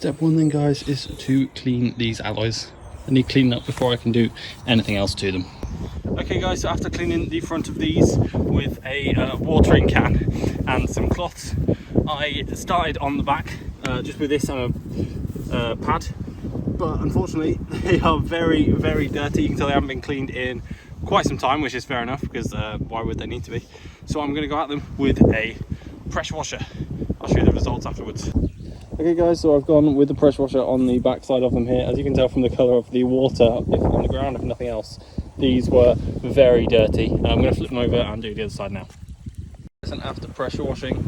Step one then, guys, is to clean these alloys. I need cleaning up before I can do anything else to them. Okay guys, so after cleaning the front of these with a watering can and some cloths, I started on the back just with this on a pad, but unfortunately they are very, very dirty. You can tell they haven't been cleaned in quite some time, which is fair enough, because why would they need to be? So I'm going to go at them with a pressure washer. I'll show you the results afterwards. Okay guys, so I've gone with the pressure washer on the back side of them here. As you can tell from the colour of the water on the ground, if nothing else, these were very dirty. I'm going to flip them over and do the other side now. And after pressure washing,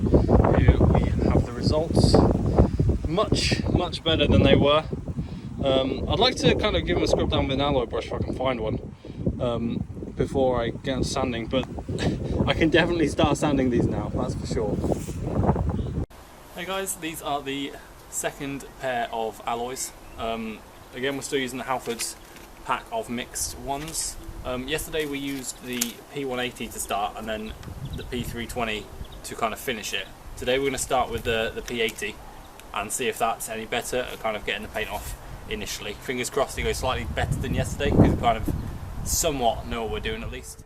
here we have the results. Much better than they were. I'd like to kind of give them a scrub down with an alloy brush if I can find one before I get on sanding, but I can definitely start sanding these now, that's for sure. Hey guys, these are the second pair of alloys. Again, we're still using the Halfords pack of mixed ones. Yesterday we used the P180 to start and then the P320 to kind of finish it. Today we're going to start with the P80 and see if that's any better at kind of getting the paint off initially. Fingers crossed it goes slightly better than yesterday, because we kind of somewhat know what we're doing at least.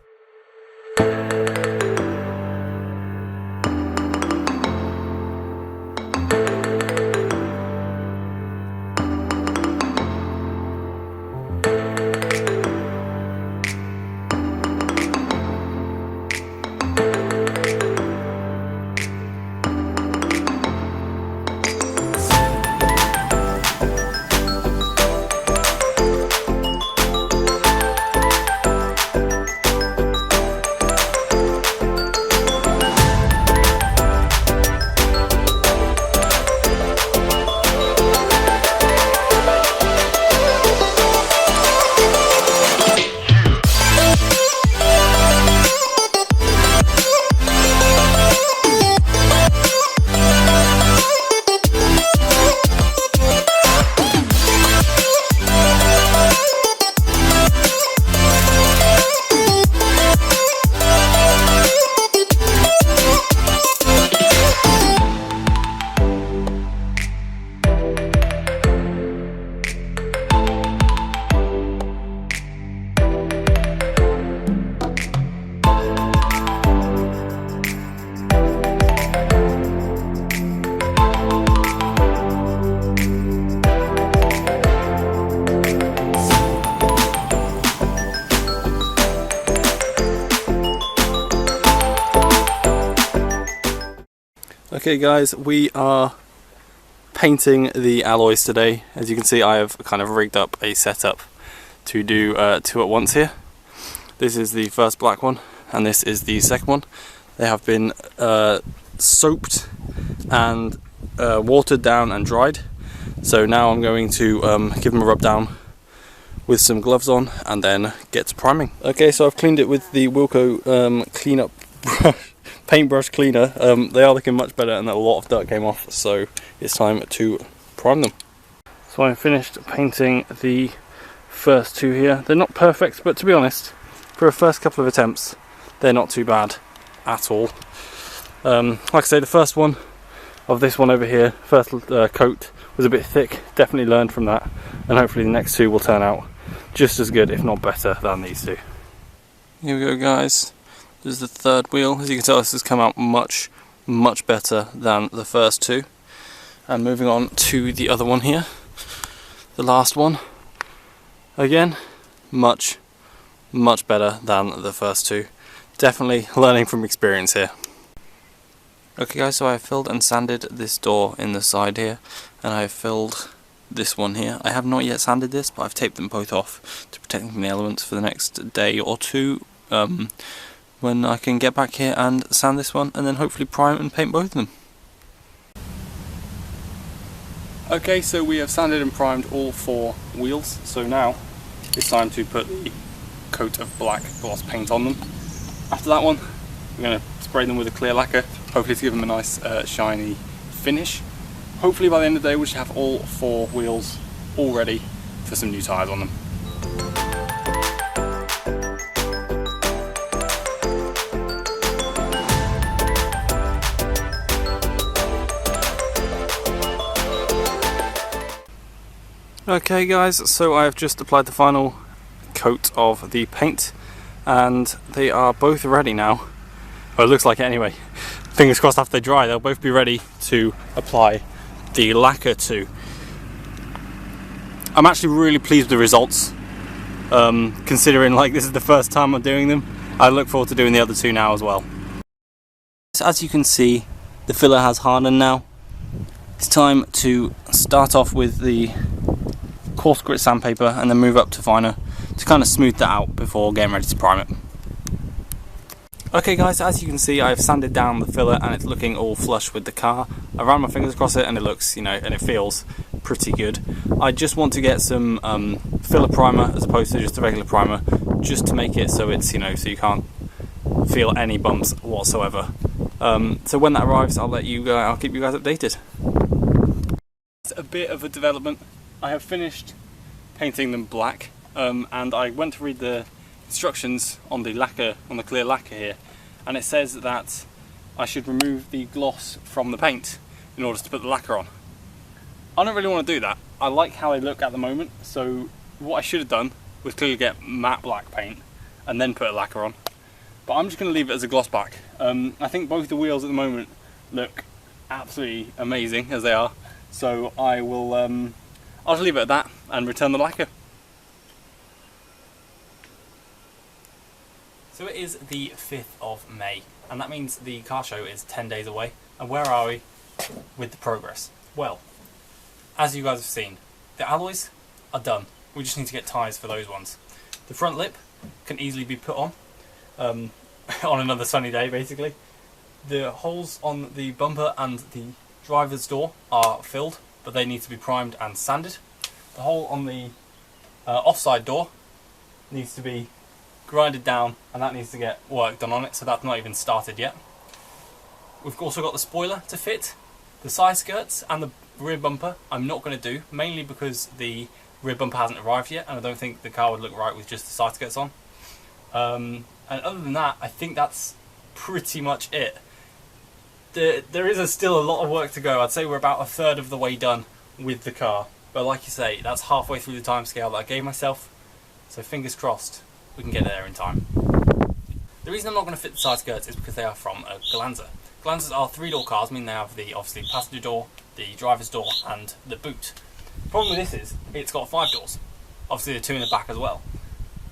Okay guys, we are painting the alloys today. As you can see, I have kind of rigged up a setup to do two at once here. This is the first black one and this is the second one. They have been soaped and watered down and dried. So now I'm going to give them a rub down with some gloves on and then get to priming. Okay, so I've cleaned it with the Wilko cleanup brush. Paintbrush cleaner. They are looking much better and a lot of dirt came off, so it's time to prime them. So I finished painting the first two here. They're not perfect, but to be honest, for a first couple of attempts, they're not too bad at all. Like I say, the first one of this one over here, first coat, was a bit thick. Definitely learned from that, and hopefully the next two will turn out just as good, if not better, than these two. Here we go guys. This is the third wheel. As you can tell, this has come out much better than the first two. And moving on to the other one here, the last one, again much better than the first two. Definitely learning from experience here. Okay guys, so I have filled and sanded this door in the side here, and I have filled this one here. I have not yet sanded this, but I've taped them both off to protect them from the elements for the next day or two, when I can get back here and sand this one, and then hopefully prime and paint both of them. Okay, so we have sanded and primed all four wheels, so now it's time to put the coat of black gloss paint on them. After that one, we're going to spray them with a clear lacquer, hopefully to give them a nice shiny finish. Hopefully by the end of the day we should have all four wheels all ready for some new tyres on them. Okay guys, so I have just applied the final coat of the paint and they are both ready now. Well, it looks like it anyway. Fingers crossed after they dry they'll both be ready to apply the lacquer to. I'm actually really pleased with the results, considering like this is the first time I'm doing them. I look forward to doing the other two now as well. So as you can see, the filler has hardened now. It's time to start off with the coarse grit sandpaper and then move up to finer to kind of smooth that out before getting ready to prime it. Okay guys, as you can see I've sanded down the filler and it's looking all flush with the car. I ran my fingers across it and it looks, and it feels pretty good. I just want to get some filler primer as opposed to just a regular primer, just to make it so it's, so you can't feel any bumps whatsoever. So when that arrives I'll keep you guys updated. It's a bit of a development. I have finished painting them black, and I went to read the instructions on the lacquer, on the clear lacquer here, and it says that I should remove the gloss from the paint in order to put the lacquer on. I don't really want to do that. I like how they look at the moment, so what I should have done was clearly get matte black paint and then put a lacquer on. But I'm just going to leave it as a gloss back. I think both the wheels at the moment look absolutely amazing as they are, so I will I'll just leave it at that and return the lacquer. So it is the 5th of May, and that means the car show is 10 days away. And where are we with the progress? Well, as you guys have seen, the alloys are done. We just need to get tyres for those ones. The front lip can easily be put on another sunny day basically. The holes on the bumper and the driver's door are filled, but they need to be primed and sanded. The hole on the offside door needs to be grinded down and that needs to get work done on it, so that's not even started yet. We've also got the spoiler to fit. The side skirts and the rear bumper I'm not going to do, mainly because the rear bumper hasn't arrived yet and I don't think the car would look right with just the side skirts on. And other than that, I think that's pretty much it. There is still a lot of work to go. I'd say we're about a third of the way done with the car, but like you say, that's halfway through the time scale that I gave myself, so fingers crossed we can get there in time. The reason I'm not going to fit the side skirts is because they are from a Galanza. Galanzas are 3-door cars, meaning they have the obviously passenger door, the driver's door and the boot. The problem with this is it's got 5 doors, obviously the 2 in the back as well.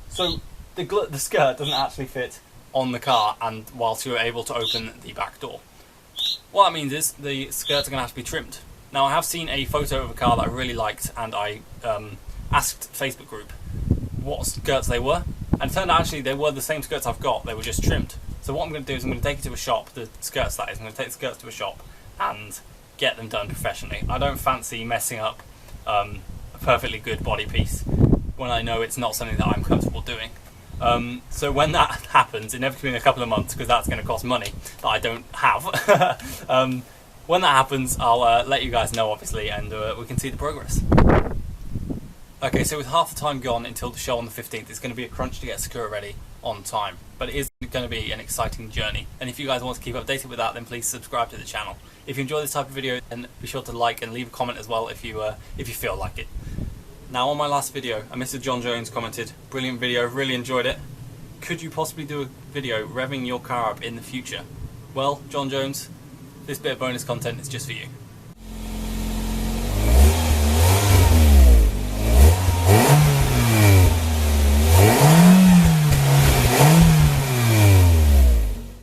So the skirt doesn't actually fit on the car and whilst you're able to open the back door. What that means is the skirts are going to have to be trimmed. Now I have seen a photo of a car that I really liked and I asked Facebook group what skirts they were, and it turned out actually they were the same skirts I've got, they were just trimmed. So what I'm going to do is I'm going to take it to a shop, the skirts that is, I'm going to take the skirts to a shop and get them done professionally. I don't fancy messing up a perfectly good body piece when I know it's not something that I'm comfortable doing. So when that happens, inevitably in a couple of months, because that's going to cost money that I don't have, when that happens I'll let you guys know obviously, and we can see the progress. Okay, so with half the time gone until the show on the 15th, it's going to be a crunch to get Sakura ready on time, but it is going to be an exciting journey, and if you guys want to keep updated with that, then please subscribe to the channel. If you enjoy this type of video, then be sure to like and leave a comment as well if you feel like it. Now on my last video, Mr. John Jones commented, "Brilliant video, really enjoyed it. Could you possibly do a video revving your car up in the future?" Well, John Jones, this bit of bonus content is just for you.